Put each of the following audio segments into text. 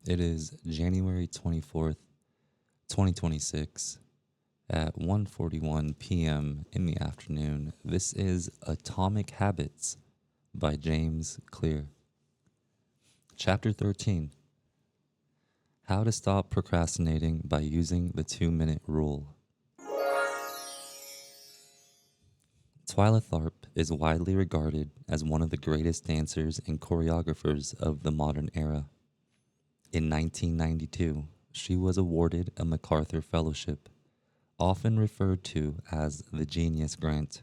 It is January 24th, 2026 at 1:41 p.m. in the afternoon. This is Atomic Habits by James Clear. Chapter 13: How to Stop Procrastinating by Using the 2-Minute Rule. Twyla Tharp is widely regarded as one of the greatest dancers and choreographers of the modern era. In 1992, she was awarded a MacArthur Fellowship, often referred to as the Genius Grant,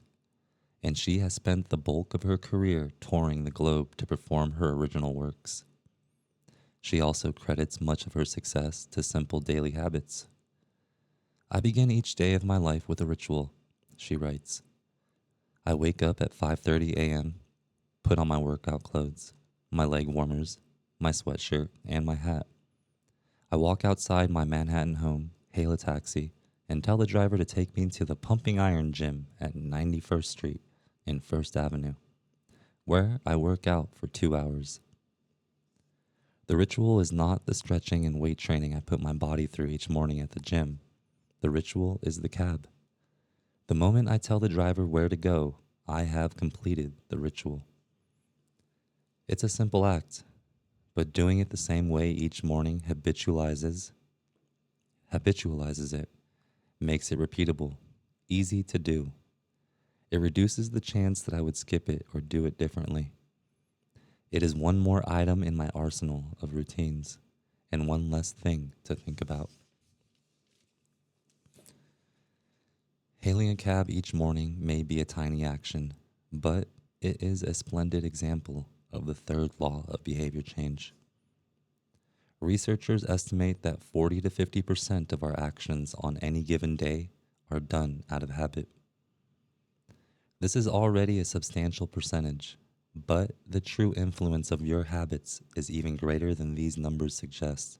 and she has spent the bulk of her career touring the globe to perform her original works. She also credits much of her success to simple daily habits. "I begin each day of my life with a ritual," she writes. "I wake up at 5:30 a.m., put on my workout clothes, my leg warmers, my sweatshirt, and my hat. I walk outside my Manhattan home, hail a taxi, and tell the driver to take me to the Pumping Iron Gym at 91st Street and 1st Avenue, where I work out for 2 hours. The ritual is not the stretching and weight training I put my body through each morning at the gym. The ritual is the cab. The moment I tell the driver where to go, I have completed the ritual. It's a simple act, but doing it the same way each morning habitualizes it, makes it repeatable, easy to do. It reduces the chance that I would skip it or do it differently. It is one more item in my arsenal of routines and one less thing to think about." Hailing a cab each morning may be a tiny action, but it is a splendid example of the third law of behavior change. Researchers estimate that 40 to 50% of our actions on any given day are done out of habit. This is already a substantial percentage, but the true influence of your habits is even greater than these numbers suggest.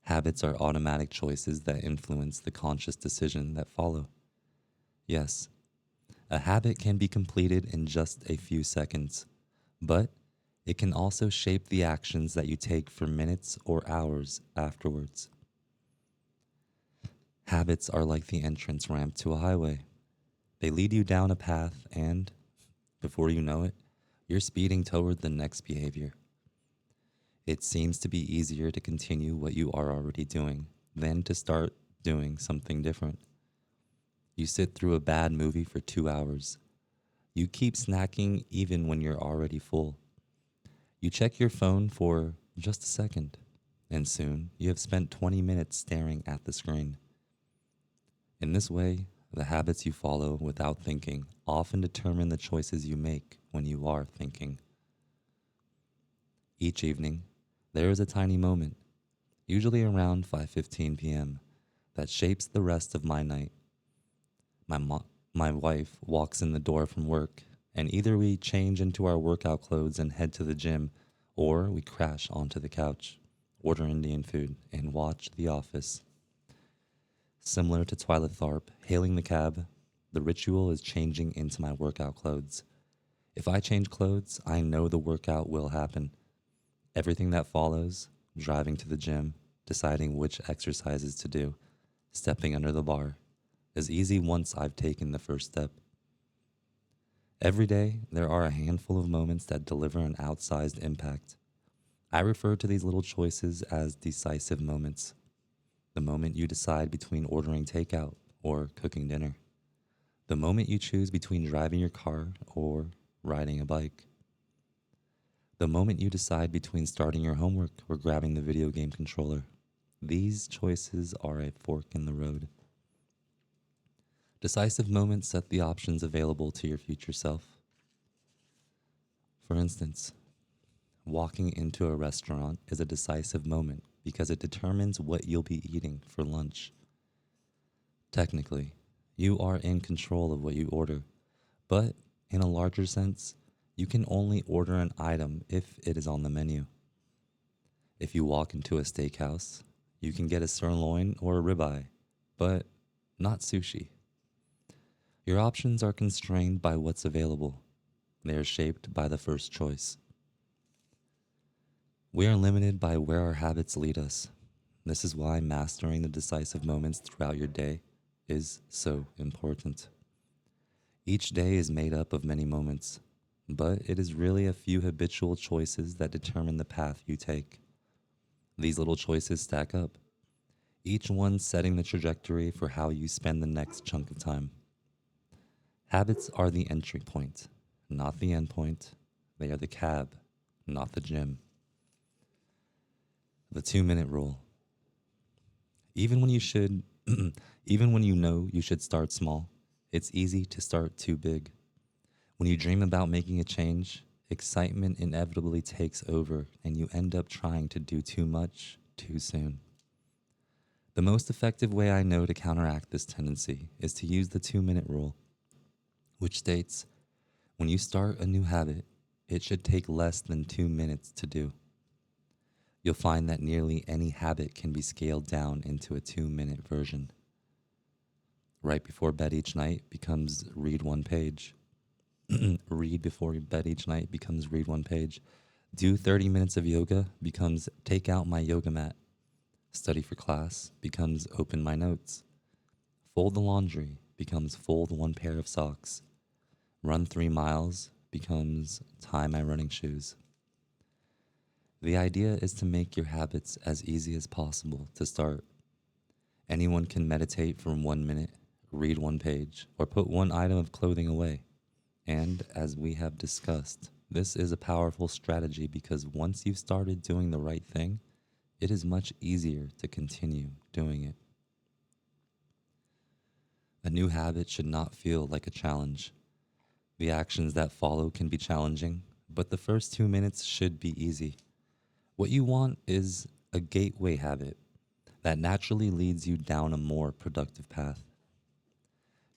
Habits are automatic choices that influence the conscious decision that follow. Yes, a habit can be completed in just a few seconds, but it can also shape the actions that you take for minutes or hours afterwards. Habits are like the entrance ramp to a highway. They lead you down a path and, before you know it, you're speeding toward the next behavior. It seems to be easier to continue what you are already doing than to start doing something different. You sit through a bad movie for 2 hours. You keep snacking even when you're already full. You check your phone for just a second, and soon you have spent 20 minutes staring at the screen. In this way, the habits you follow without thinking often determine the choices you make when you are thinking. Each evening, there is a tiny moment, usually around 5:15 p.m., that shapes the rest of my night. My wife walks in the door from work, and either we change into our workout clothes and head to the gym, or we crash onto the couch, order Indian food, and watch The Office. Similar to Twyla Tharp hailing the cab, the ritual is changing into my workout clothes. If I change clothes, I know the workout will happen. Everything that follows, driving to the gym, deciding which exercises to do, stepping under the bar, is easy once I've taken the first step. Every day, there are a handful of moments that deliver an outsized impact. I refer to these little choices as decisive moments. The moment you decide between ordering takeout or cooking dinner. The moment you choose between driving your car or riding a bike. The moment you decide between starting your homework or grabbing the video game controller. These choices are a fork in the road. Decisive moments set the options available to your future self. For instance, walking into a restaurant is a decisive moment because it determines what you'll be eating for lunch. Technically, you are in control of what you order, but in a larger sense, you can only order an item if it is on the menu. If you walk into a steakhouse, you can get a sirloin or a ribeye, but not sushi. Your options are constrained by what's available. They are shaped by the first choice. We are limited by where our habits lead us. This is why mastering the decisive moments throughout your day is so important. Each day is made up of many moments, but it is really a few habitual choices that determine the path you take. These little choices stack up, each one setting the trajectory for how you spend the next chunk of time. Habits are the entry point, not the end point. They are the cab, not the gym. The 2 minute rule. Even when you should, even when you know you should start small, it's easy to start too big. When you dream about making a change, excitement inevitably takes over and you end up trying to do too much too soon. The most effective way I know to counteract this tendency is to use the 2 minute rule, which states when you start a new habit, it should take less than 2 minutes to do. You'll find that nearly any habit can be scaled down into a 2 minute version. Right before bed each night becomes read one page. Read before bed each night becomes read one page. Do 30 minutes of yoga becomes take out my yoga mat. Study for class becomes open my notes. Fold the laundry becomes fold one pair of socks. Run 3 miles becomes tie my running shoes. The idea is to make your habits as easy as possible to start. Anyone can meditate for 1 minute, read one page, or put one item of clothing away. And as we have discussed, this is a powerful strategy because once you've started doing the right thing, it is much easier to continue doing it. A new habit should not feel like a challenge. The actions that follow can be challenging, but the first 2 minutes should be easy. What you want is a gateway habit that naturally leads you down a more productive path.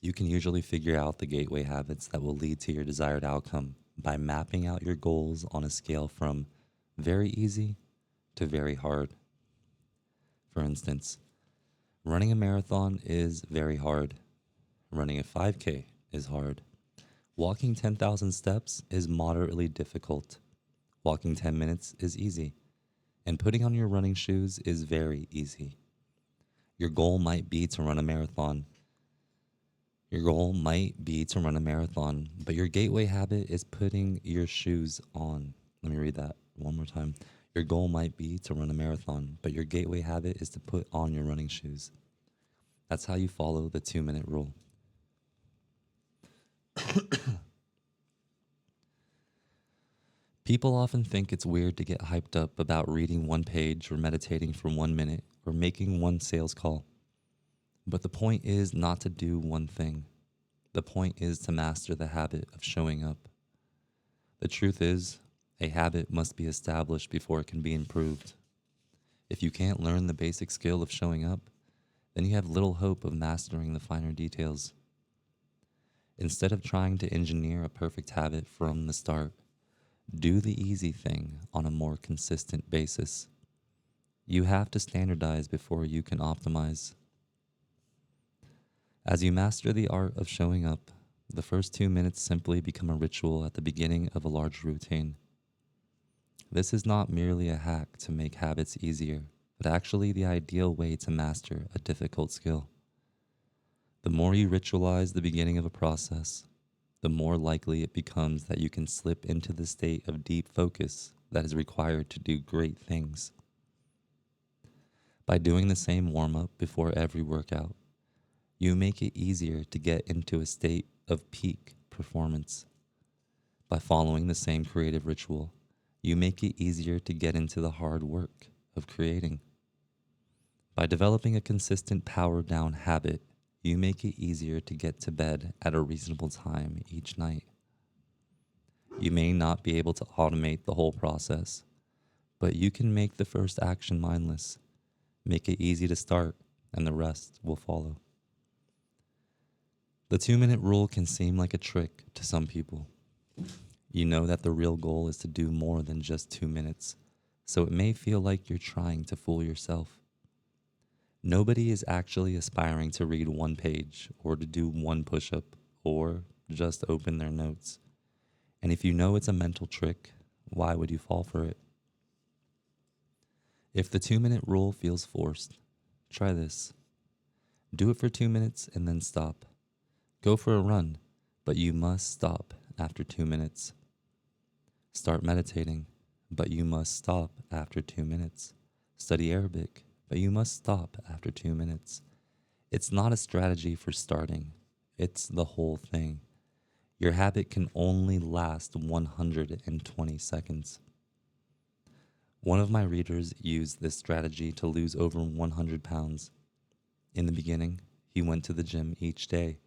You can usually figure out the gateway habits that will lead to your desired outcome by mapping out your goals on a scale from very easy to very hard. For instance, running a marathon is very hard. Running a 5K is hard. Walking 10,000 steps is moderately difficult. Walking 10 minutes is easy. And putting on your running shoes is very easy. Your goal might be to run a marathon. But your gateway habit is putting your shoes on. Let me read that one more time. Your goal might be to run a marathon, but your gateway habit is to put on your running shoes. That's how you follow the 2 minute rule. People often think it's weird to get hyped up about reading one page or meditating for 1 minute or making one sales call. But the point is not to do one thing. The point is to master the habit of showing up. The truth is, a habit must be established before it can be improved. If you can't learn the basic skill of showing up, then you have little hope of mastering the finer details. Instead of trying to engineer a perfect habit from the start, do the easy thing on a more consistent basis. You have to standardize before you can optimize. As you master the art of showing up, the first 2 minutes simply become a ritual at the beginning of a large routine. This is not merely a hack to make habits easier, but actually the ideal way to master a difficult skill. The more you ritualize the beginning of a process, the more likely it becomes that you can slip into the state of deep focus that is required to do great things. By doing the same warm-up before every workout, you make it easier to get into a state of peak performance. By following the same creative ritual, you make it easier to get into the hard work of creating. By developing a consistent power down habit, you make it easier to get to bed at a reasonable time each night. You may not be able to automate the whole process, but you can make the first action mindless, make it easy to start, and the rest will follow. The 2 minute rule can seem like a trick to some people. You know that the real goal is to do more than just 2 minutes, so it may feel like you're trying to fool yourself. Nobody is actually aspiring to read one page or to do one push-up or just open their notes. And if you know it's a mental trick, why would you fall for it? If the 2-minute rule feels forced, try this. Do it for 2 minutes and then stop. Go for a run, but you must stop after 2 minutes. Start meditating, but you must stop after 2 minutes. Study Arabic, but you must stop after 2 minutes. It's not a strategy for starting, it's the whole thing. Your habit can only last 120 seconds. One of my readers used this strategy to lose over 100 pounds. In the beginning, he went to the gym each day,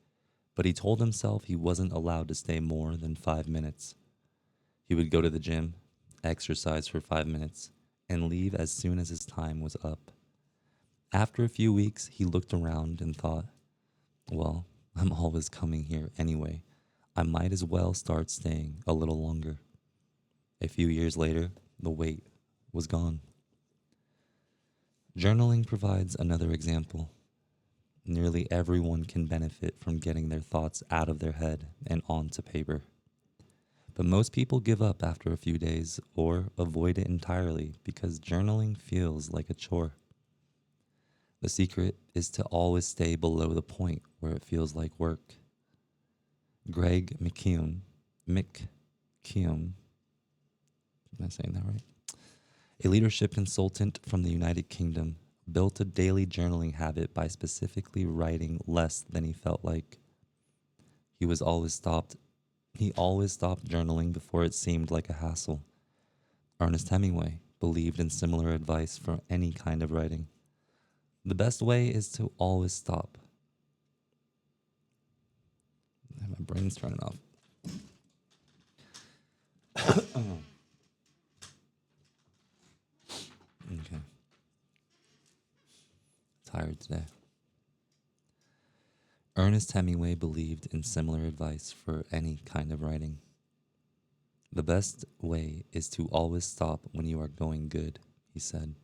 but he told himself he wasn't allowed to stay more than 5 minutes. He would go to the gym, exercise for 5 minutes, and leave as soon as his time was up. After a few weeks, he looked around and thought, well, I'm always coming here anyway. I might as well start staying a little longer. A few years later, the weight was gone. Journaling provides another example. Nearly everyone can benefit from getting their thoughts out of their head and onto paper. But most people give up after a few days or avoid it entirely because journaling feels like a chore. The secret is to always stay below the point where it feels like work. Greg McKeown, am I saying that right? A leadership consultant from the United Kingdom, built a daily journaling habit by specifically writing less than he felt like. He always stopped journaling before it seemed like a hassle. Ernest Hemingway believed in similar advice for any kind of writing. The best way is to always stop. My brain's turning off. Okay. Tired today. Ernest Hemingway believed in similar advice for any kind of writing. The best way is to always stop when you are going good, he said.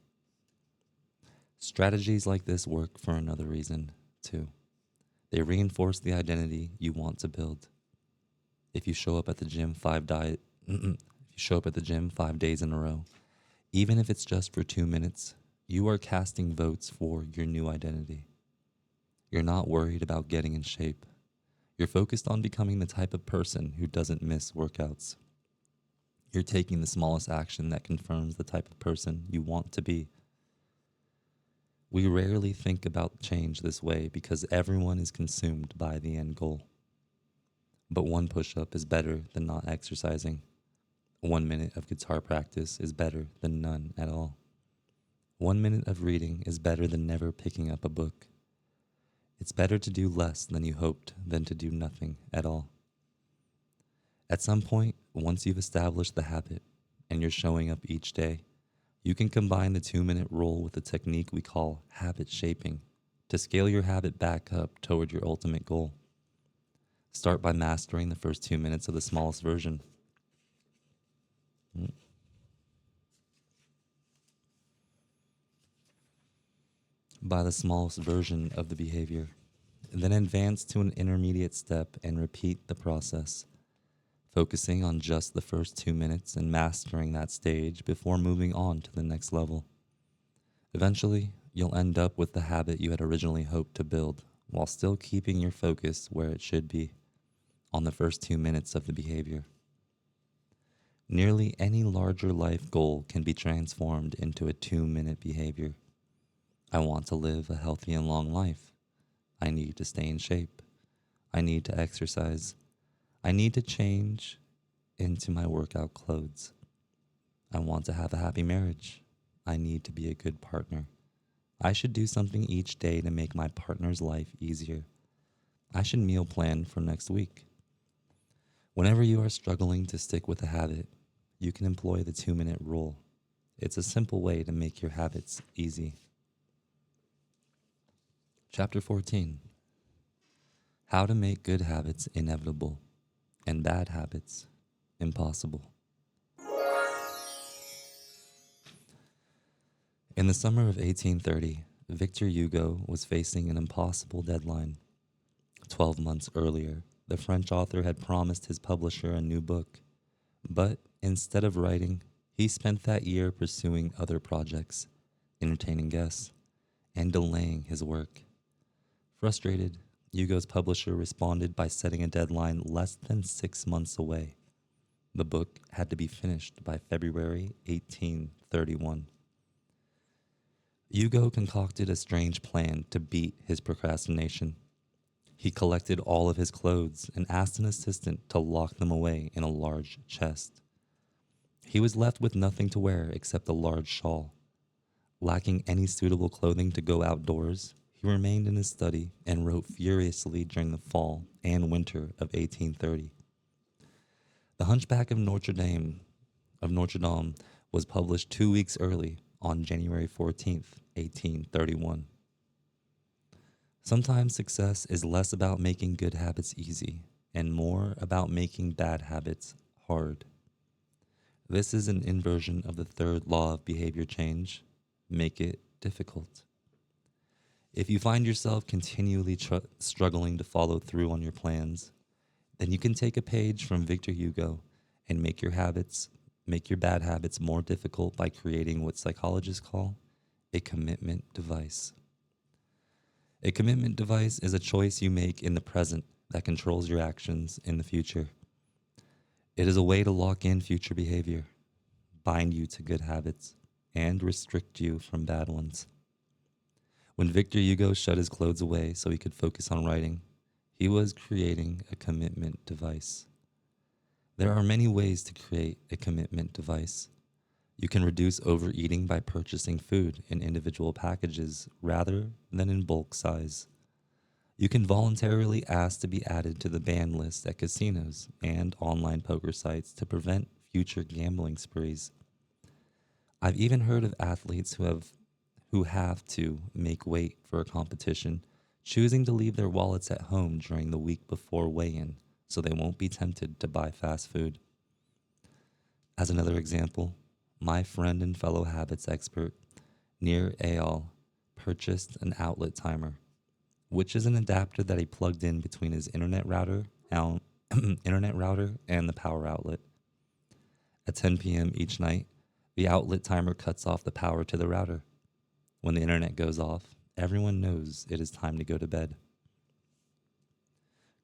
Strategies like this work for another reason, too. They reinforce the identity you want to build. If you show up at the gym 5 days in a row, even if it's just for 2 minutes, you are casting votes for your new identity. You're not worried about getting in shape. You're focused on becoming the type of person who doesn't miss workouts. You're taking the smallest action that confirms the type of person you want to be. We rarely think about change this way because everyone is consumed by the end goal. But one push-up is better than not exercising. 1 minute of guitar practice is better than none at all. 1 minute of reading is better than never picking up a book. It's better to do less than you hoped than to do nothing at all. At some point, once you've established the habit and you're showing up each day, you can combine the 2-minute rule with a technique we call habit shaping to scale your habit back up toward your ultimate goal. Start by mastering the first 2 minutes of the smallest version. By the smallest version of the behavior, then advance to an intermediate step and repeat the process, focusing on just the first 2 minutes and mastering that stage before moving on to the next level. Eventually, you'll end up with the habit you had originally hoped to build, while still keeping your focus where it should be, on the first 2 minutes of the behavior. Nearly any larger life goal can be transformed into a 2-minute behavior. I want to live a healthy and long life. I need to stay in shape. I need to exercise. I need to change into my workout clothes. I want to have a happy marriage. I need to be a good partner. I should do something each day to make my partner's life easier. I should meal plan for next week. Whenever you are struggling to stick with a habit, you can employ the 2-minute rule. It's a simple way to make your habits easy. Chapter 14. How to make good habits inevitable and bad habits impossible. In the summer of 1830, Victor Hugo was facing an impossible deadline. 12 months earlier, the French author had promised his publisher a new book, but instead of writing, he spent that year pursuing other projects. entertaining guests, and delaying his work. Frustrated, Hugo's publisher responded by setting a deadline less than 6 months away. The book had to be finished by February 1831. Hugo concocted a strange plan to beat his procrastination. He collected all of his clothes and asked an assistant to lock them away in a large chest. He was left with nothing to wear except a large shawl. Lacking any suitable clothing to go outdoors, he remained in his study and wrote furiously during the fall and winter of 1830. The Hunchback of Notre Dame was published 2 weeks early on January 14th, 1831. Sometimes success is less about making good habits easy and more about making bad habits hard. This is an inversion of the third law of behavior change: make it difficult. If you find yourself continually struggling to follow through on your plans, then you can take a page from Victor Hugo and make your bad habits more difficult by creating what psychologists call a commitment device. A commitment device is a choice you make in the present that controls your actions in the future. It is a way to lock in future behavior, bind you to good habits, and restrict you from bad ones. When Victor Hugo shut his clothes away so he could focus on writing, he was creating a commitment device. There are many ways to create a commitment device. You can reduce overeating by purchasing food in individual packages rather than in bulk size. You can voluntarily ask to be added to the ban list at casinos and online poker sites to prevent future gambling sprees. I've even heard of athletes who have to make weight for a competition, choosing to leave their wallets at home during the week before weigh-in so they won't be tempted to buy fast food. As another example, my friend and fellow habits expert, Nir Eyal, purchased an outlet timer, which is an adapter that he plugged in between his internet router and the power outlet. At 10 p.m. each night, the outlet timer cuts off the power to the router. When the internet goes off, everyone knows it is time to go to bed.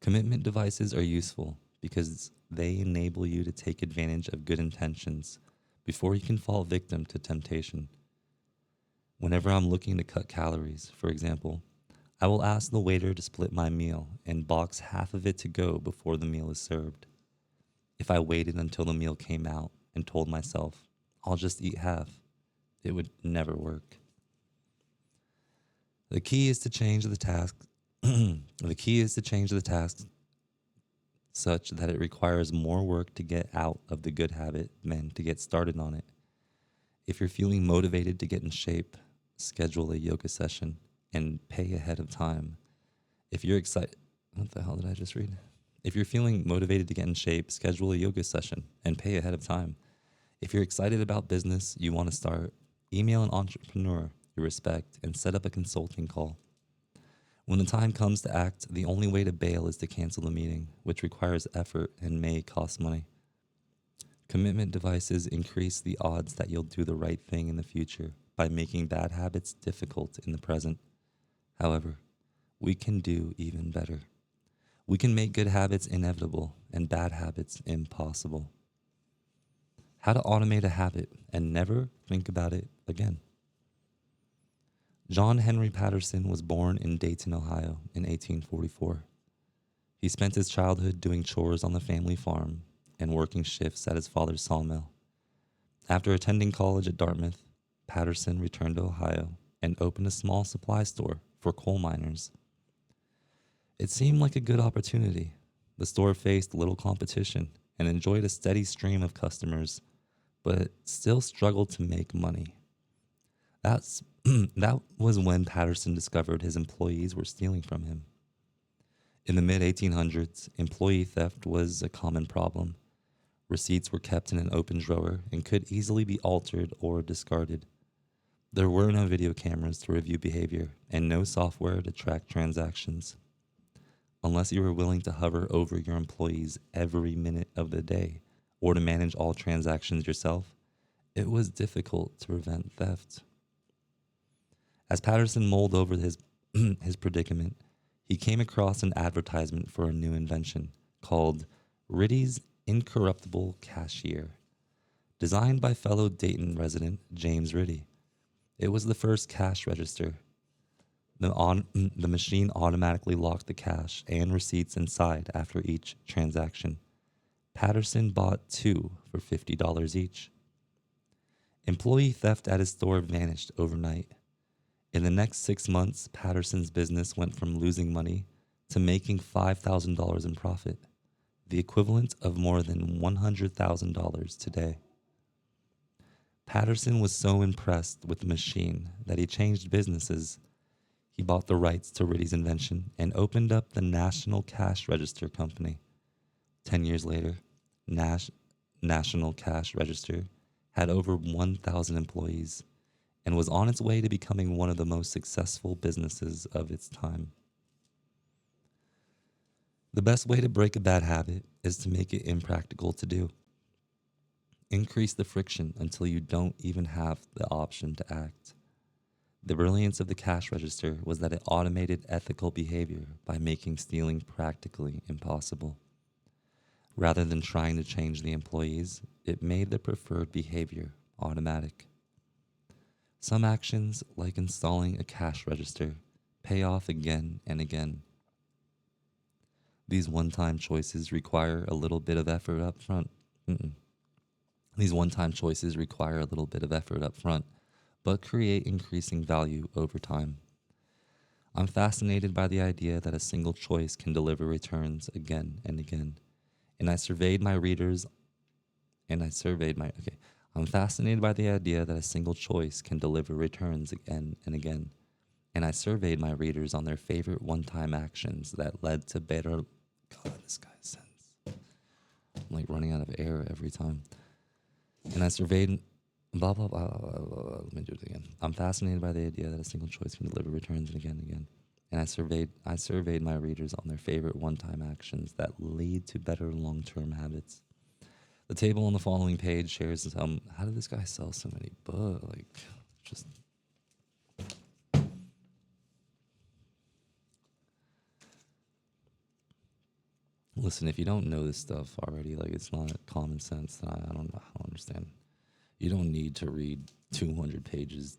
Commitment devices are useful because they enable you to take advantage of good intentions before you can fall victim to temptation. Whenever I'm looking to cut calories, for example, I will ask the waiter to split my meal and box half of it to go before the meal is served. If I waited until the meal came out and told myself, I'll just eat half, it would never work. The key is to change the task. The key is to change the task such that it requires more work to get out of the good habit than to get started on it. If you're feeling motivated to get in shape, schedule a yoga session and pay ahead of time. If you're excited, what the hell did I just read? If you're feeling motivated to get in shape, schedule a yoga session and pay ahead of time. If you're excited about business you want to start, email an entrepreneur you respect and set up a consulting call. When the time comes to act, the only way to bail is to cancel the meeting, which requires effort and may cost money. Commitment devices increase the odds that you'll do the right thing in the future by making bad habits difficult in the present. However, we can do even better. We can make good habits inevitable and bad habits impossible. How to automate a habit and never think about it again. John Henry Patterson was born in Dayton, Ohio in 1844. He spent his childhood doing chores on the family farm and working shifts at his father's sawmill. After attending college at Dartmouth, Patterson returned to Ohio and opened a small supply store for coal miners. It seemed like a good opportunity. The store faced little competition and enjoyed a steady stream of customers, but still struggled to make money. That was when Patterson discovered his employees were stealing from him. In the mid-1800s, employee theft was a common problem. Receipts were kept in an open drawer and could easily be altered or discarded. There were no video cameras to review behavior and no software to track transactions. Unless you were willing to hover over your employees every minute of the day or to manage all transactions yourself, it was difficult to prevent theft. As Patterson mulled over his predicament, he came across an advertisement for a new invention called Ritty's Incorruptible Cashier, designed by fellow Dayton resident James Ritty. It was the first cash register. The machine automatically locked the cash and receipts inside after each transaction. Patterson bought two for $50 each. Employee theft at his store vanished overnight. In the next 6 months, Patterson's business went from losing money to making $5,000 in profit, the equivalent of more than $100,000 today. Patterson was so impressed with the machine that he changed businesses. He bought the rights to Ritty's invention and opened up the National Cash Register Company. 10 years later, National Cash Register had over 1,000 employees and was on its way to becoming one of the most successful businesses of its time. The best way to break a bad habit is to make it impractical to do. Increase the friction until you don't even have the option to act. The brilliance of the cash register was that it automated ethical behavior by making stealing practically impossible. Rather than trying to change the employees, it made the preferred behavior automatic. Some actions, like installing a cash register, pay off again and again. These one-time choices require a little bit of effort up front. These one-time choices require a little bit of effort up front, but create increasing value over time. I'm fascinated by the idea that a single choice can deliver returns again and again. I'm fascinated by the idea that a single choice can deliver returns again and again. And I surveyed my readers on their favorite one-time actions that led to better... God, this guy's sense. I'm like running out of air every time. And I surveyed... Blah, blah, blah, blah, blah, blah. Let me do it again. I'm fascinated by the idea that a single choice can deliver returns again and again. And I surveyed my readers on their favorite one-time actions that lead to better long-term habits. The table on the following page shares how did this guy sell so many books? Listen, if you don't know this stuff already, it's not common sense, then I don't understand. You don't need to read 200 pages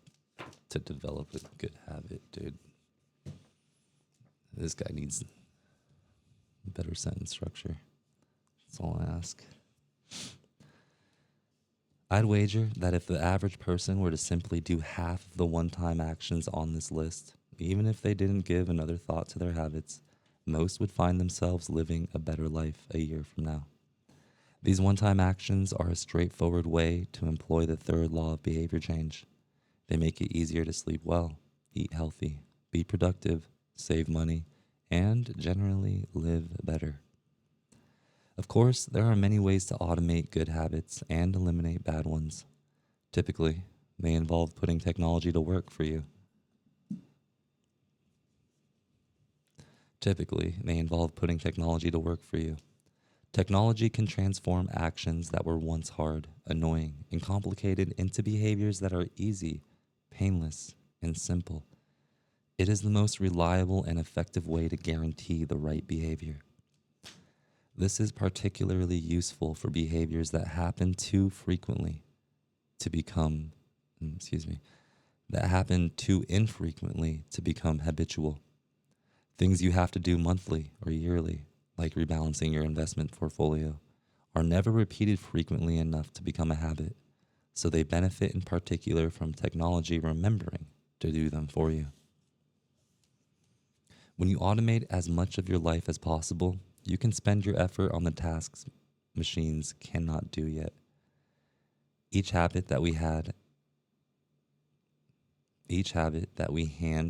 to develop a good habit, dude. This guy needs better sentence structure. That's all I ask. I'd wager that if the average person were to simply do half of the one-time actions on this list, even if they didn't give another thought to their habits, most would find themselves living a better life a year from now. These one-time actions are a straightforward way to employ the third law of behavior change. They make it easier to sleep well, eat healthy, be productive, save money, and generally live better. Of course, there are many ways to automate good habits and eliminate bad ones. Typically, they involve putting technology to work for you. Technology can transform actions that were once hard, annoying, and complicated into behaviors that are easy, painless, and simple. It is the most reliable and effective way to guarantee the right behavior. This is particularly useful for behaviors that happen too infrequently to become habitual. Things you have to do monthly or yearly, like rebalancing your investment portfolio, are never repeated frequently enough to become a habit, so they benefit in particular from technology remembering to do them for you. When you automate as much of your life as possible, you can spend your effort on the tasks machines cannot do yet. Each habit that we hand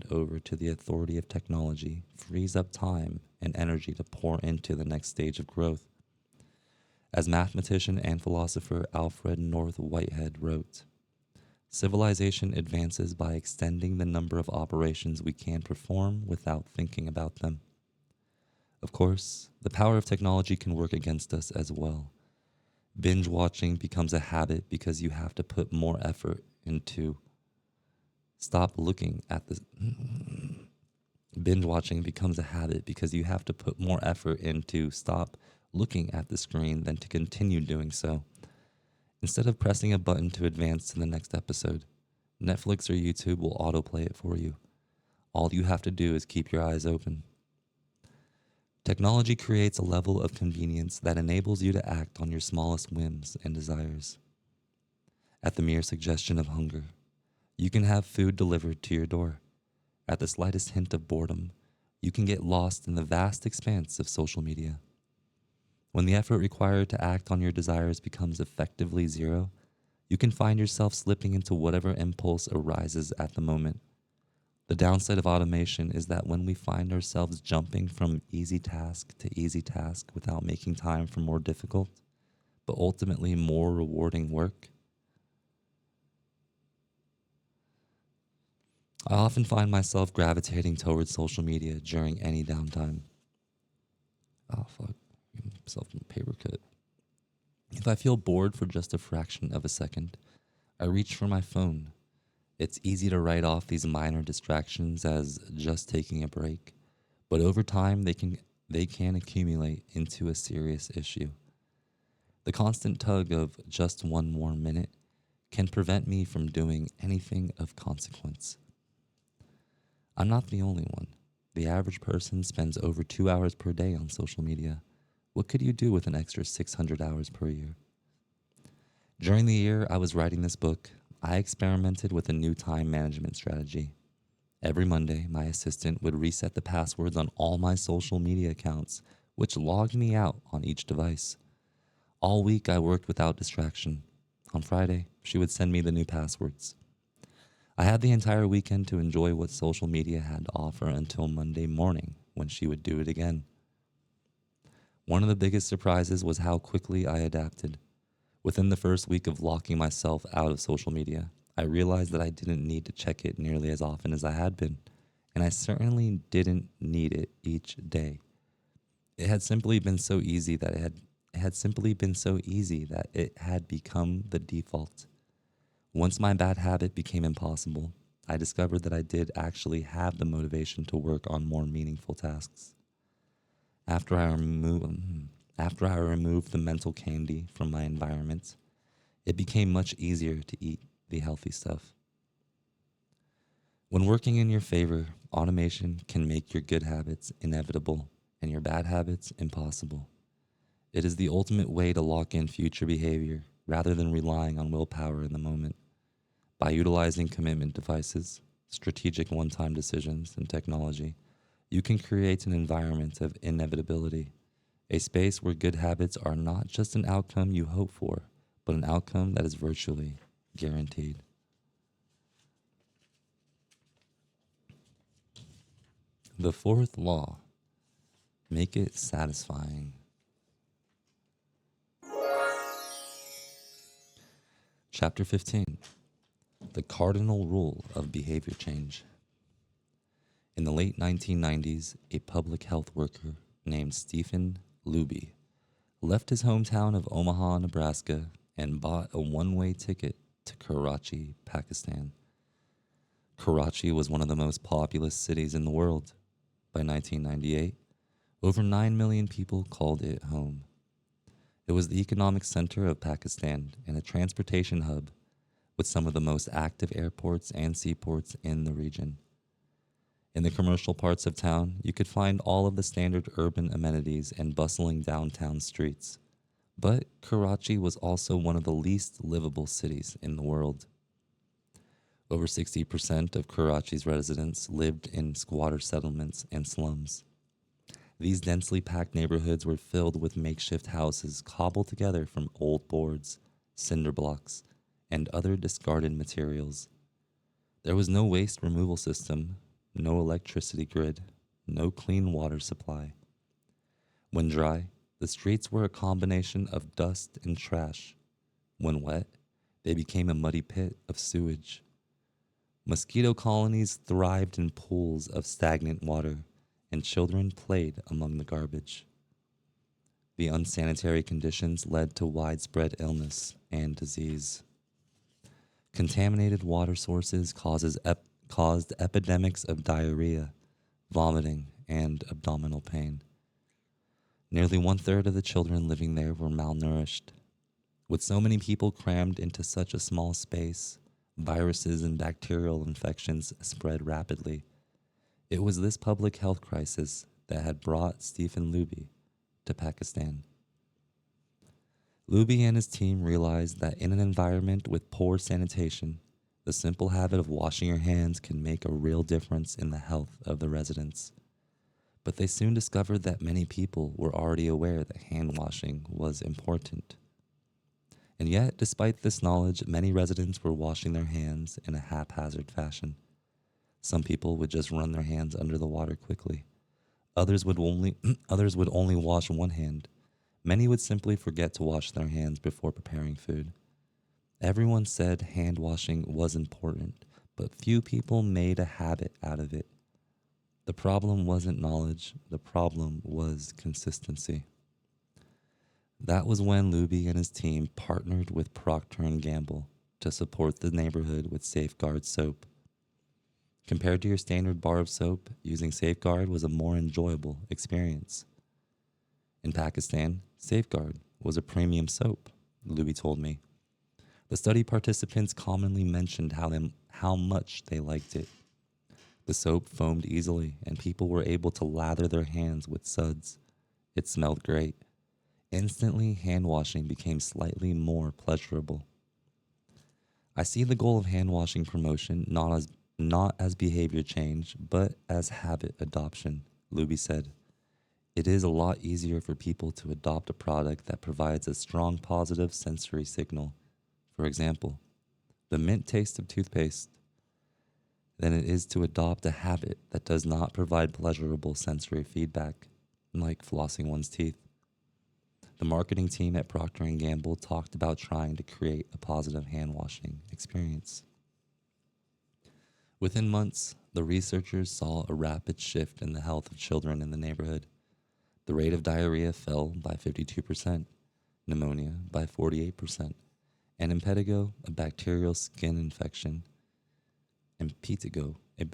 over to the authority of technology frees up time and energy to pour into the next stage of growth. As mathematician and philosopher Alfred North Whitehead wrote, "Civilization advances by extending the number of operations we can perform without thinking about them." Of course, the power of technology can work against us as well. Binge watching becomes a habit because you have to put more effort into Stop looking at the binge watching becomes a habit because you have to put more effort into stop looking at the screen than to continue doing so. Instead of pressing a button to advance to the next episode, Netflix or YouTube will autoplay it for you. All you have to do is keep your eyes open. Technology creates a level of convenience that enables you to act on your smallest whims and desires. At the mere suggestion of hunger, you can have food delivered to your door. At the slightest hint of boredom, you can get lost in the vast expanse of social media. When the effort required to act on your desires becomes effectively zero, you can find yourself slipping into whatever impulse arises at the moment. The downside of automation is that when we find ourselves jumping from easy task to easy task without making time for more difficult, but ultimately more rewarding work, I often find myself gravitating towards social media during any downtime. Oh, fuck. Give myself a paper cut. If I feel bored for just a fraction of a second, I reach for my phone. It's easy to write off these minor distractions as just taking a break, but over time they can accumulate into a serious issue. The constant tug of just one more minute can prevent me from doing anything of consequence. I'm not the only one. The average person spends over 2 hours per day on social media. What could you do with an extra 600 hours per year? During the year I was writing this book, I experimented with a new time management strategy. Every Monday, my assistant would reset the passwords on all my social media accounts, which logged me out on each device. All week, I worked without distraction. On Friday, she would send me the new passwords. I had the entire weekend to enjoy what social media had to offer until Monday morning, when she would do it again. One of the biggest surprises was how quickly I adapted. Within the first week of locking myself out of social media, I realized that I didn't need to check it nearly as often as I had been, and I certainly didn't need it each day. It had simply been so easy that it had become the default. Once my bad habit became impossible, I discovered that I did actually have the motivation to work on more meaningful tasks. After I removed the mental candy from my environment, it became much easier to eat the healthy stuff. When working in your favor, automation can make your good habits inevitable and your bad habits impossible. It is the ultimate way to lock in future behavior rather than relying on willpower in the moment. By utilizing commitment devices, strategic one-time decisions, and technology, you can create an environment of inevitability, a space where good habits are not just an outcome you hope for, but an outcome that is virtually guaranteed. The fourth law, make it satisfying. Chapter 15, the cardinal rule of behavior change. In the late 1990s, a public health worker named Stephen Luby left his hometown of Omaha, Nebraska, and bought a one-way ticket to Karachi, Pakistan. Karachi was one of the most populous cities in the world. By 1998, over 9 million people called it home. It was the economic center of Pakistan and a transportation hub with some of the most active airports and seaports in the region. In the commercial parts of town, you could find all of the standard urban amenities and bustling downtown streets. But Karachi was also one of the least livable cities in the world. Over 60% of Karachi's residents lived in squatter settlements and slums. These densely packed neighborhoods were filled with makeshift houses cobbled together from old boards, cinder blocks, and other discarded materials. There was no waste removal system, no electricity grid, no clean water supply. When dry, the streets were a combination of dust and trash. When wet, they became a muddy pit of sewage. Mosquito colonies thrived in pools of stagnant water, and children played among the garbage. The unsanitary conditions led to widespread illness and disease. Contaminated water sources caused epidemics of diarrhea, vomiting, and abdominal pain. Nearly one third of the children living there were malnourished. With so many people crammed into such a small space, viruses and bacterial infections spread rapidly. It was this public health crisis that had brought Stephen Luby to Pakistan. Luby and his team realized that in an environment with poor sanitation, the simple habit of washing your hands can make a real difference in the health of the residents. But they soon discovered that many people were already aware that hand washing was important. And yet, despite this knowledge, many residents were washing their hands in a haphazard fashion. Some people would just run their hands under the water quickly. Others would only wash one hand. Many would simply forget to wash their hands before preparing food. Everyone said hand washing was important, but few people made a habit out of it. The problem wasn't knowledge, the problem was consistency. That was when Luby and his team partnered with Procter & Gamble to support the neighborhood with Safeguard soap. Compared to your standard bar of soap, using Safeguard was a more enjoyable experience. In Pakistan, Safeguard was a premium soap, Luby told me. The study participants commonly mentioned how much they liked it. The soap foamed easily, and people were able to lather their hands with suds. It smelled great. Instantly, hand washing became slightly more pleasurable. I see the goal of hand washing promotion not as behavior change, but as habit adoption, Luby said. It is a lot easier for people to adopt a product that provides a strong positive sensory signal. For example, the mint taste of toothpaste, than it is to adopt a habit that does not provide pleasurable sensory feedback, like flossing one's teeth. The marketing team at Procter & Gamble talked about trying to create a positive hand washing experience. Within months, the researchers saw a rapid shift in the health of children in the neighborhood. The rate of diarrhea fell by 52%, pneumonia by 48%, and impetigo, a bacterial skin infection, impetigo, a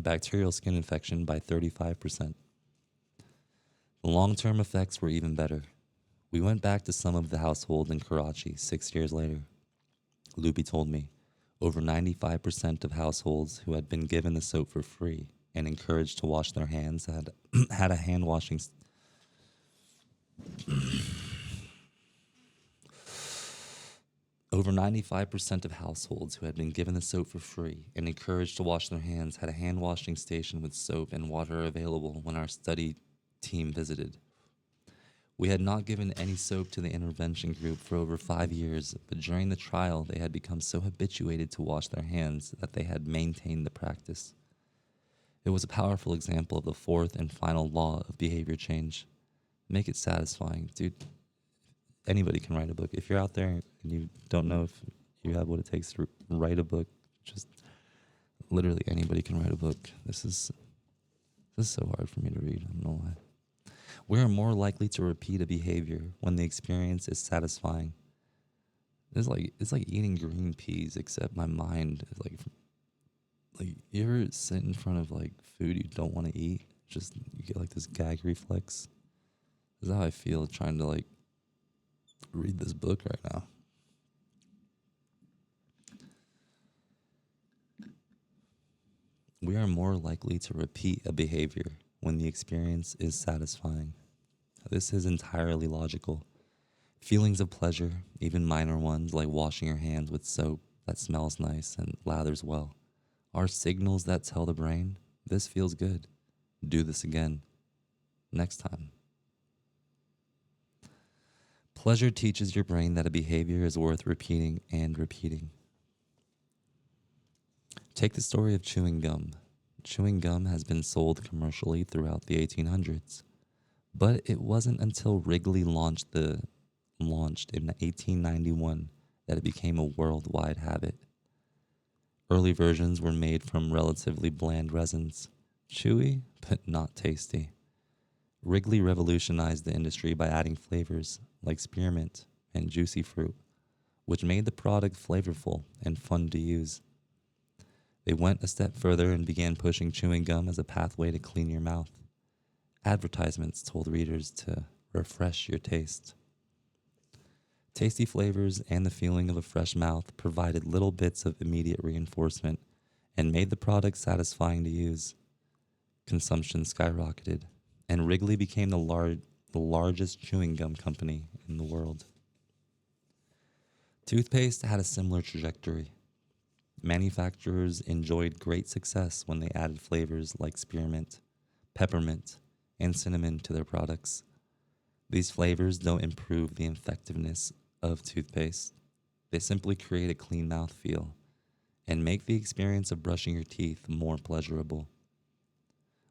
bacterial skin infection by 35%. The long-term effects were even better. We went back to some of the households in Karachi 6 years later. Luby told me over 95% of households who had been given the soap for free and encouraged to wash their hands had a hand washing Over 95% of households who had been given the soap for free and encouraged to wash their hands had a hand washing station with soap and water available when our study team visited. We had not given any soap to the intervention group for over 5 years, but during the trial they had become so habituated to wash their hands that they had maintained the practice. It was a powerful example of the fourth and final law of behavior change. Make it satisfying. Dude, anybody can write a book. If you're out there and you don't know if you have what it takes to write a book, just literally anybody can write a book. This is so hard for me to read. I don't know why. We are more likely to repeat a behavior when the experience is satisfying. It's like eating green peas, except my mind is like you ever sit in front of like food you don't want to eat? Just you get like this gag reflex. This is how I feel trying to like read this book right now. We are more likely to repeat a behavior when the experience is satisfying. This is entirely logical. Feelings of pleasure, even minor ones like washing your hands with soap that smells nice and lathers well, are signals that tell the brain, this feels good. Do this again. Next time. Pleasure teaches your brain that a behavior is worth repeating and repeating. Take the story of chewing gum. Chewing gum has been sold commercially throughout the 1800s, but it wasn't until Wrigley launched in 1891 that it became a worldwide habit. Early versions were made from relatively bland resins, chewy but not tasty. Wrigley revolutionized the industry by adding flavors like spearmint and juicy fruit, which made the product flavorful and fun to use. They went a step further and began pushing chewing gum as a pathway to clean your mouth. Advertisements told readers to refresh your taste. Tasty flavors and the feeling of a fresh mouth provided little bits of immediate reinforcement and made the product satisfying to use. Consumption skyrocketed, and Wrigley became the largest chewing gum company in the world. Toothpaste had a similar trajectory. Manufacturers enjoyed great success when they added flavors like spearmint, peppermint, and cinnamon to their products. These flavors don't improve the effectiveness of toothpaste. They simply create a clean mouth feel and make the experience of brushing your teeth more pleasurable.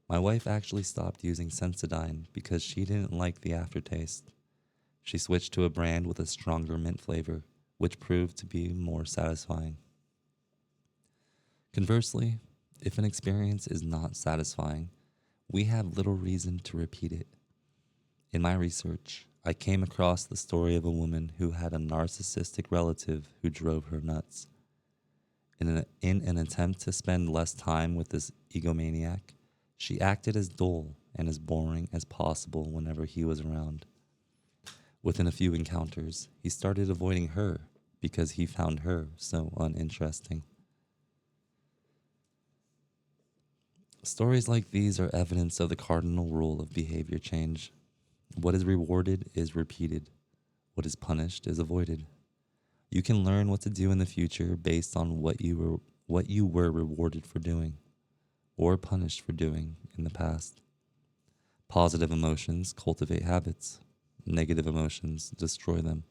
My wife actually stopped using Sensodyne because she didn't like the aftertaste. She switched to a brand with a stronger mint flavor, which proved to be more satisfying. Conversely, if an experience is not satisfying, we have little reason to repeat it. In my research, I came across the story of a woman who had a narcissistic relative who drove her nuts. In an attempt to spend less time with this egomaniac, she acted as dull and as boring as possible whenever he was around. Within a few encounters, he started avoiding her because he found her so uninteresting. Stories like these are evidence of the cardinal rule of behavior change. What is rewarded is repeated. What is punished is avoided. You can learn what to do in the future based on what you were rewarded for doing or punished for doing in the past. Positive emotions cultivate habits. Negative emotions destroy them.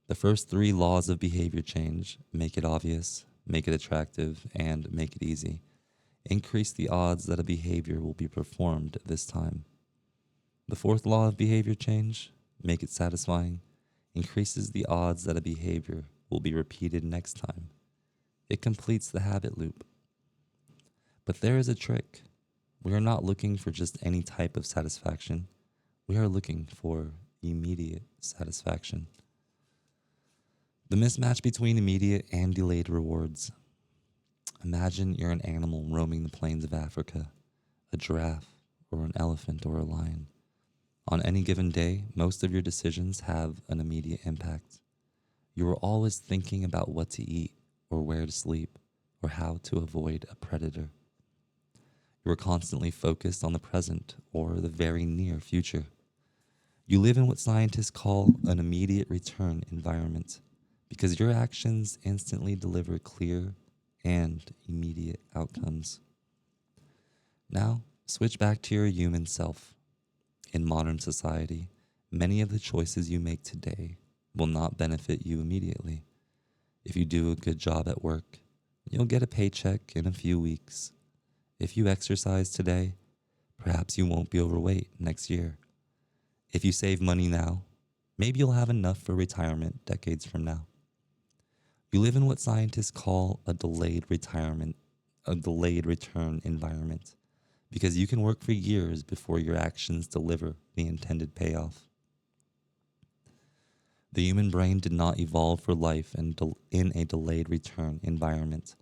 The first three laws of behavior change: make it obvious, make it attractive, and make it easy, increase the odds that a behavior will be performed this time. The fourth law of behavior change, make it satisfying, increases the odds that a behavior will be repeated next time. It completes the habit loop. But there is a trick. We are not looking for just any type of satisfaction. We are looking for immediate satisfaction. The mismatch between immediate and delayed rewards. Imagine you're an animal roaming the plains of Africa, a giraffe or an elephant or a lion. On any given day, most of your decisions have an immediate impact. You are always thinking about what to eat or where to sleep or how to avoid a predator. You are constantly focused on the present or the very near future. You live in what scientists call an immediate return environment because your actions instantly deliver clear and immediate outcomes. Now, switch back to your human self. In modern society, many of the choices you make today will not benefit you immediately. If you do a good job at work, you'll get a paycheck in a few weeks. If you exercise today, perhaps you won't be overweight next year. If you save money now, maybe you'll have enough for retirement decades from now. You live in what scientists call a delayed return environment, because you can work for years before your actions deliver the intended payoff. The human brain did not evolve for life in a delayed return environment.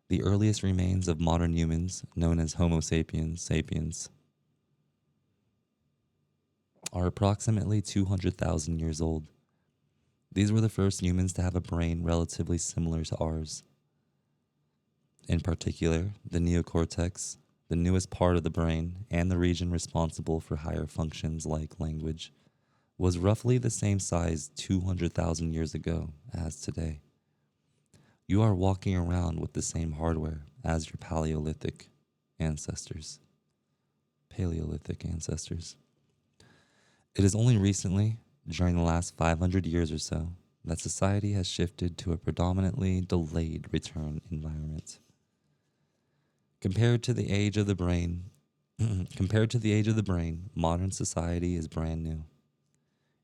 The earliest remains of modern humans, known as Homo sapiens, are approximately 200,000 years old. These were the first humans to have a brain relatively similar to ours. In particular, the neocortex, the newest part of the brain and the region responsible for higher functions like language, was roughly the same size 200,000 years ago as today. You are walking around with the same hardware as your Paleolithic ancestors. It is only recently, during the last 500 years or so, that society has shifted to a predominantly delayed return environment. Compared to the age of the brain, modern society is brand new.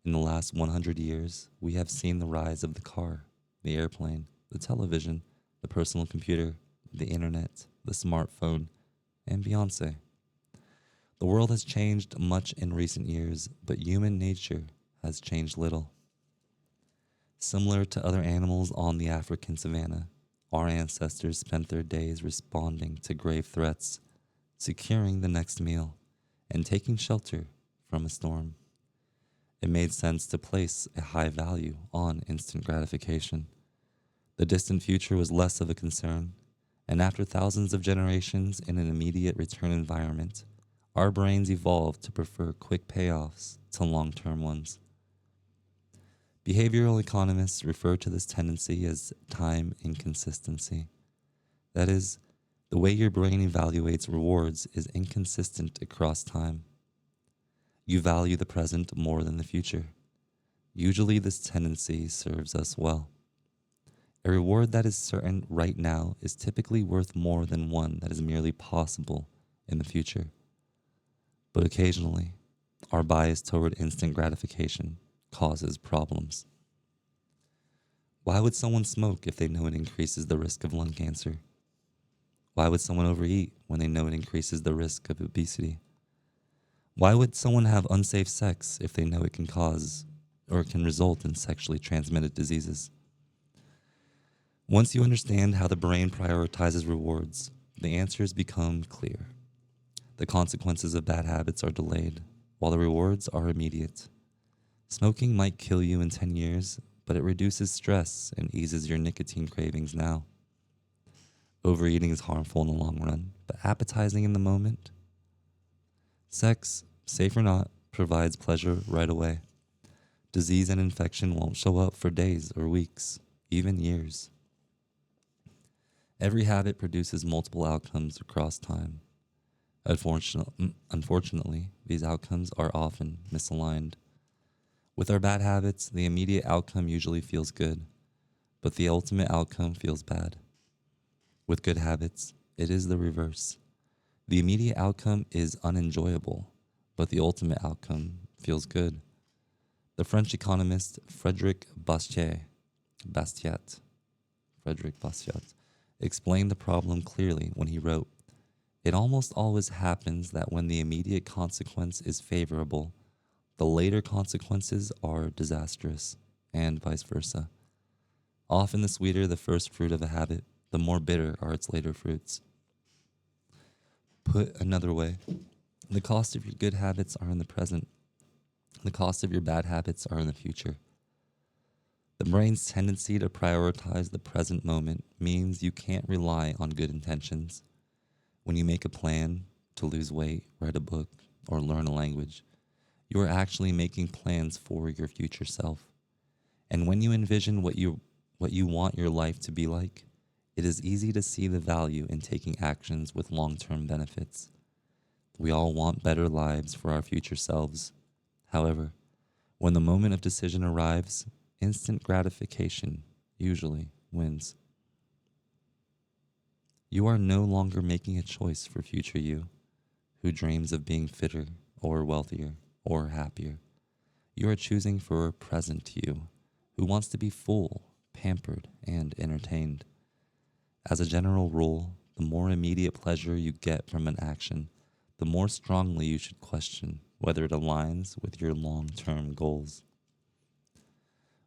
In the last 100 years, we have seen the rise of the car, the airplane, the television, the personal computer, the internet, the smartphone, and Beyonce. The world has changed much in recent years, but human nature has changed little. Similar to other animals on the African savanna, our ancestors spent their days responding to grave threats, securing the next meal, and taking shelter from a storm. It made sense to place a high value on instant gratification. The distant future was less of a concern, and after thousands of generations in an immediate return environment, our brains evolved to prefer quick payoffs to long term ones. Behavioral economists refer to this tendency as time inconsistency. That is, the way your brain evaluates rewards is inconsistent across time. You value the present more than the future. Usually, this tendency serves us well. A reward that is certain right now is typically worth more than one that is merely possible in the future. But occasionally, our bias toward instant gratification causes problems. Why would someone smoke if they know it increases the risk of lung cancer? Why would someone overeat when they know it increases the risk of obesity? Why would someone have unsafe sex if they know it can cause or can result in sexually transmitted diseases? Once you understand how the brain prioritizes rewards, the answers become clear. The consequences of bad habits are delayed, while the rewards are immediate. Smoking might kill you in 10 years, but it reduces stress and eases your nicotine cravings now. Overeating is harmful in the long run, but appetizing in the moment. Sex, safe or not, provides pleasure right away. Disease and infection won't show up for days or weeks, even years. Every habit produces multiple outcomes across time. Unfortunately, these outcomes are often misaligned. With our bad habits, the immediate outcome usually feels good, but the ultimate outcome feels bad. With good habits, it is the reverse. The immediate outcome is unenjoyable, but the ultimate outcome feels good. The French economist Bastiat, Frederick Bastiat, explained the problem clearly when he wrote, "It almost always happens that when the immediate consequence is favorable, the later consequences are disastrous, and vice versa. Often the sweeter the first fruit of a habit, the more bitter are its later fruits." Put another way, the cost of your good habits are in the present. The cost of your bad habits are in the future. The brain's tendency to prioritize the present moment means you can't rely on good intentions. When you make a plan to lose weight, write a book, or learn a language, you are actually making plans for your future self. And when you envision what you want your life to be like, it is easy to see the value in taking actions with long-term benefits. We all want better lives for our future selves. However, when the moment of decision arrives, instant gratification usually wins. You are no longer making a choice for future you, who dreams of being fitter or wealthier or happier. You are choosing for present you, who wants to be full, pampered, and entertained. As a general rule, the more immediate pleasure you get from an action, the more strongly you should question whether it aligns with your long-term goals.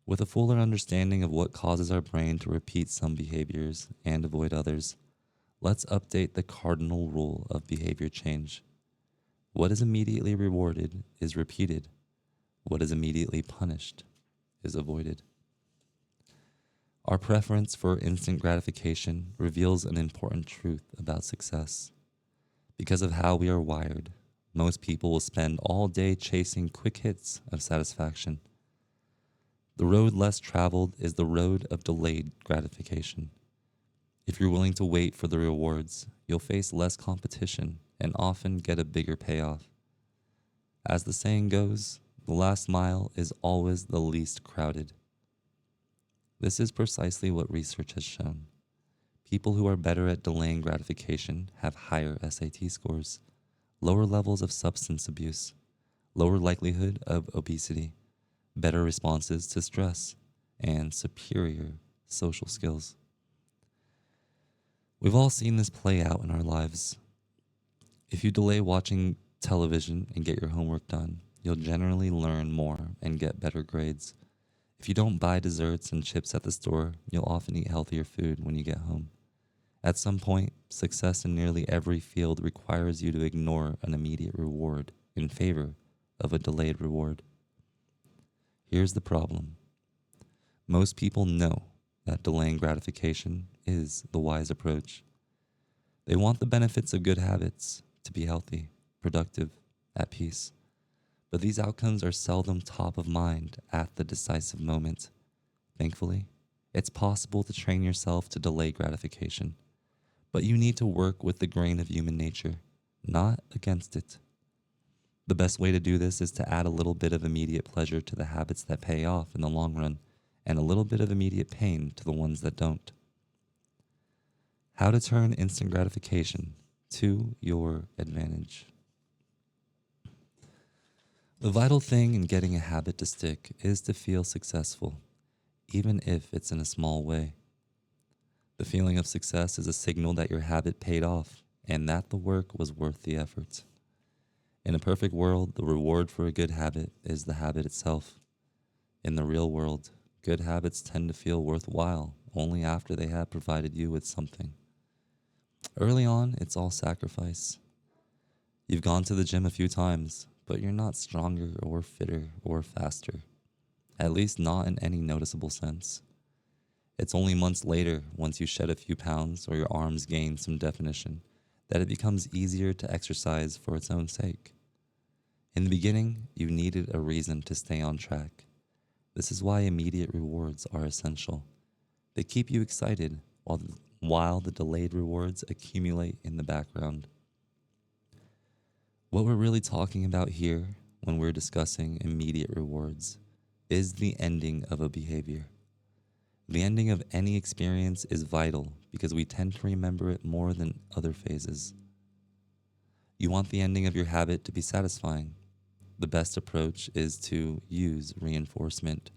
With a fuller understanding of what causes our brain to repeat some behaviors and avoid others, let's update the cardinal rule of behavior change. What is immediately rewarded is repeated. What is immediately punished is avoided. Our preference for instant gratification reveals an important truth about success. Because of how we are wired, most people will spend all day chasing quick hits of satisfaction. The road less traveled is the road of delayed gratification. If you're willing to wait for the rewards, you'll face less competition and often get a bigger payoff. As the saying goes, the last mile is always the least crowded. This is precisely what research has shown. People who are better at delaying gratification have higher SAT scores, lower levels of substance abuse, lower likelihood of obesity, better responses to stress, and superior social skills. We've all seen this play out in our lives. If you delay watching television and get your homework done, you'll generally learn more and get better grades. If you don't buy desserts and chips at the store, you'll often eat healthier food when you get home. At some point, success in nearly every field requires you to ignore an immediate reward in favor of a delayed reward. Here's the problem: most people know that delaying gratification is the wise approach. They want the benefits of good habits, to be healthy, productive, at peace. But these outcomes are seldom top of mind at the decisive moment. Thankfully, it's possible to train yourself to delay gratification, but you need to work with the grain of human nature, not against it. The best way to do this is to add a little bit of immediate pleasure to the habits that pay off in the long run, and a little bit of immediate pain to the ones that don't. How to turn instant gratification to your advantage. The vital thing in getting a habit to stick is to feel successful, even if it's in a small way. The feeling of success is a signal that your habit paid off and that the work was worth the effort. In a perfect world, the reward for a good habit is the habit itself. In the real world, good habits tend to feel worthwhile only after they have provided you with something. Early on, it's all sacrifice. You've gone to the gym a few times, but you're not stronger or fitter or faster, at least not in any noticeable sense. It's only months later, once you shed a few pounds or your arms gain some definition, that it becomes easier to exercise for its own sake. In the beginning, you needed a reason to stay on track. This is why immediate rewards are essential. They keep you excited while the delayed rewards accumulate in the background. What we're really talking about here when we're discussing immediate rewards is the ending of a behavior. The ending of any experience is vital because we tend to remember it more than other phases. You want the ending of your habit to be satisfying. The best approach is to use reinforcement,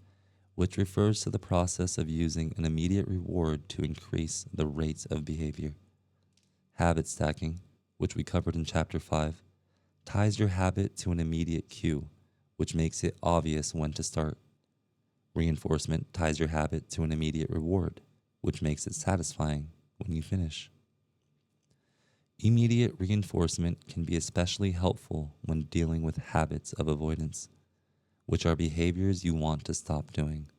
which refers to the process of using an immediate reward to increase the rate of behavior. Habit stacking, which we covered in Chapter 5, ties your habit to an immediate cue, which makes it obvious when to start. Reinforcement ties your habit to an immediate reward, which makes it satisfying when you finish. Immediate reinforcement can be especially helpful when dealing with habits of avoidance, which are behaviors you want to stop doing.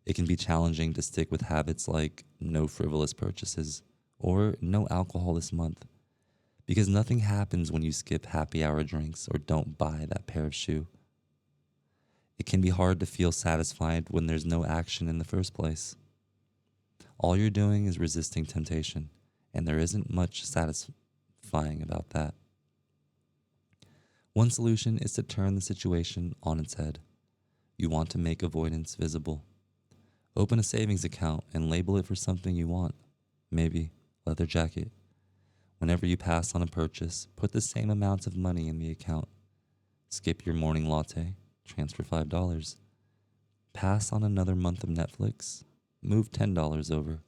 It can be challenging to stick with habits like no frivolous purchases or no alcohol this month, because nothing happens when you skip happy hour drinks or don't buy that pair of shoes. It can be hard to feel satisfied when there's no action in the first place. All you're doing is resisting temptation, and there isn't much satisfying about that. One solution is to turn the situation on its head. You want to make avoidance visible. Open a savings account and label it for something you want, maybe leather jacket. Whenever you pass on a purchase, put the same amount of money in the account. Skip your morning latte, transfer $5. Pass on another month of Netflix, move $10 over.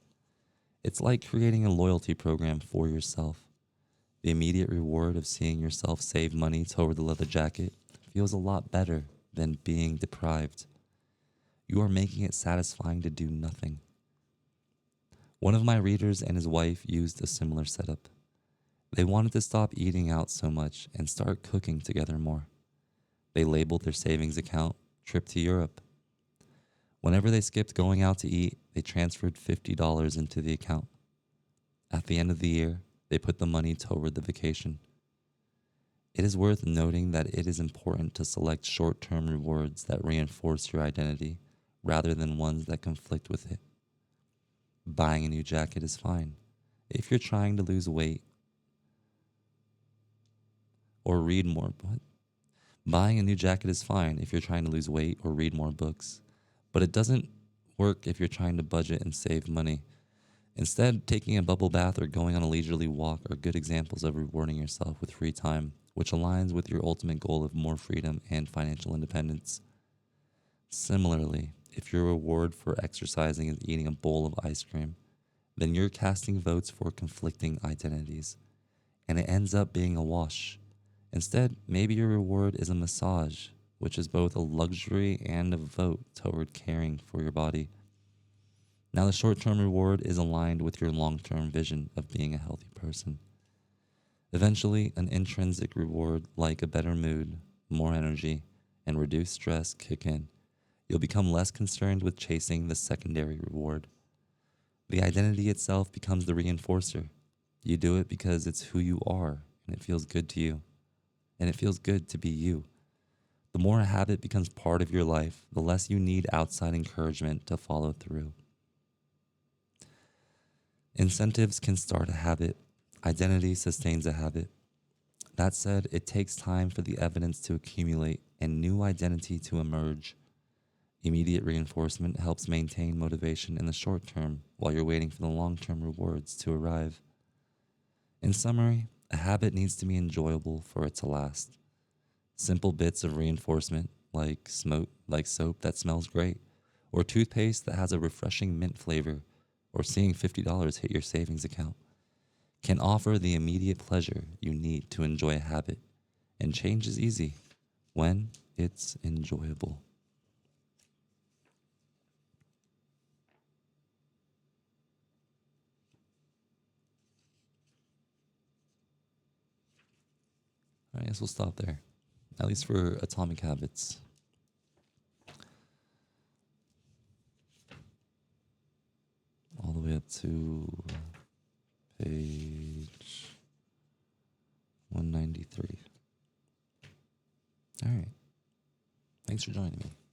It's like creating a loyalty program for yourself. The immediate reward of seeing yourself save money toward the leather jacket feels a lot better than being deprived. You are making it satisfying to do nothing. One of my readers and his wife used a similar setup. They wanted to stop eating out so much and start cooking together more. They labeled their savings account "Trip to Europe." Whenever they skipped going out to eat, they transferred $50 into the account. At the end of the year, they put the money toward the vacation. It is worth noting that it is important to select short-term rewards that reinforce your identity rather than ones that conflict with it. Buying a new jacket is fine if you're trying to lose weight or read more. Buying a new jacket is fine if you're trying to lose weight or read more books, but it doesn't work if you're trying to budget and save money. Instead, taking a bubble bath or going on a leisurely walk are good examples of rewarding yourself with free time, which aligns with your ultimate goal of more freedom and financial independence. Similarly, if your reward for exercising is eating a bowl of ice cream, then you're casting votes for conflicting identities, and it ends up being a wash. Instead, maybe your reward is a massage, which is both a luxury and a vote toward caring for your body. Now, the short term reward is aligned with your long term vision of being a healthy person. Eventually, an intrinsic reward like a better mood, more energy, and reduced stress kick in. You'll become less concerned with chasing the secondary reward. The identity itself becomes the reinforcer. You do it because it's who you are and it feels good to you. And it feels good to be you. The more a habit becomes part of your life, the less you need outside encouragement to follow through. Incentives can start a habit. Identity sustains a habit. That said, it takes time for the evidence to accumulate and new identity to emerge. Immediate reinforcement helps maintain motivation in the short term while you're waiting for the long-term rewards to arrive. In summary, a habit needs to be enjoyable for it to last. Simple bits of reinforcement like soap that smells great, or toothpaste that has a refreshing mint flavor, or seeing $50 hit your savings account can offer the immediate pleasure you need to enjoy a habit. And change is easy when it's enjoyable. All right, I guess we'll stop there, at least for Atomic Habits. All the way up to page 193. All right. Thanks for joining me.